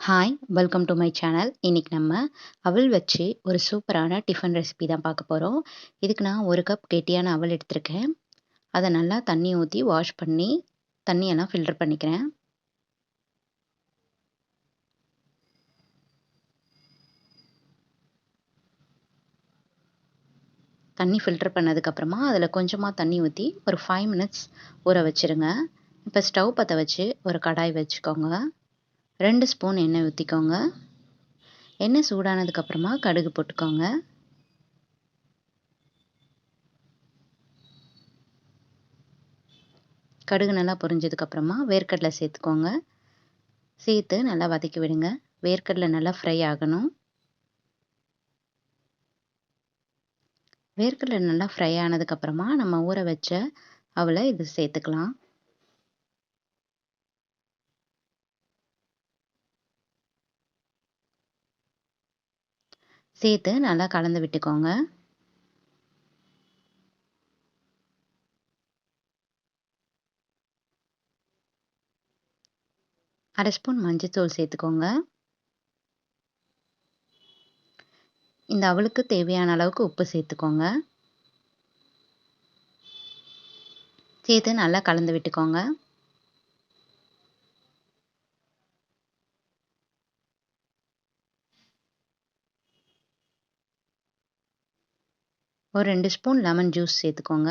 Hi! Welcome do my channel. இன்னைக்கு நம்ம அவல் வச்சு ஒரு சூப்பரான டிஃபன் ரெசிபி தான் பார்க்க போறோம். இதுக்கு நான் 1 கப் கெட்டியான அவல் எடுத்திருக்கேன். அத நல்லா தண்ணி ஊத்தி வாஷ் பண்ணி, தண்ணியெல்லாம் ஃபில்டர் பண்ணிக்கிறேன். தண்ணி ஃபில்டர் பண்ணதுக்கப்புறமா, அதில கொஞ்சமா தண்ணி ஊத்தி ஒரு 5 மினிட்ஸ் ஊற வச்சுருங்க. இப்போ ஸ்டவ் பத்த வச்சு ஒரு கடாய் வச்சுக்கோங்க. 2 ஸ்பூன் எண்ணெய் ஊத்திக்கோங்க. எண்ணெய் சூடானதுக்கப்புறமா கடுகு போட்டுக்கோங்க. கடுகு நல்லா பொரிஞ்சதுக்கப்புறமா வேர்க்கடலை சேர்த்துக்கோங்க. சேர்த்து நல்லா வதக்கி விடுங்க. வேர்க்கடலை நல்லா ஃப்ரை ஆகணும். வேர்க்கடலை நல்லா ஃப்ரை ஆனதுக்கப்புறமா நம்ம ஊற வச்ச அவல இது சேர்த்துக்கலாம். சேர்த்து நல்லா கலந்து விட்டுக்கோங்க. அரை ஸ்பூன் மஞ்சள்தூள் சேர்த்துக்கோங்க. இந்த அவலுக்கு தேவையான அளவுக்கு உப்பு சேர்த்துக்கோங்க. சேர்த்து நல்லா கலந்து விட்டுக்கோங்க. ஒரு 2 ஸ்பூன் லெமன் ஜூஸ் சேர்த்துக்கோங்க.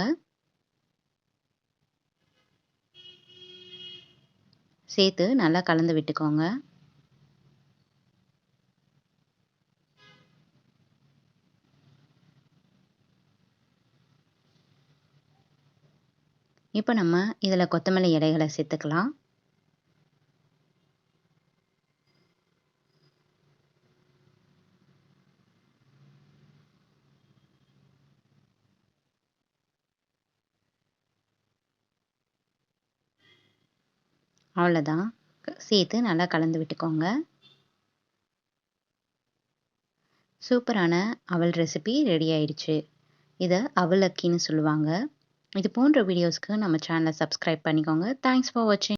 சேர்த்து நல்லா கலந்து விட்டுக்கோங்க. இப்போ நம்ம இதில் கொத்தமல்லி இலைகளை சேர்த்துக்கலாம். அவ்வளோதான். சேர்த்து நல்லா கலந்து விட்டுக்கோங்க. சூப்பரான அவல் ரெசிபி ரெடி ஆயிடுச்சு. இதை அவல் அக்கின்னு சொல்லுவாங்க. இது போன்ற வீடியோஸ்க்கு நம்ம சேனலை சப்ஸ்கிரைப் பண்ணிக்கோங்க. தேங்க்ஸ் ஃபார் வாட்சிங்.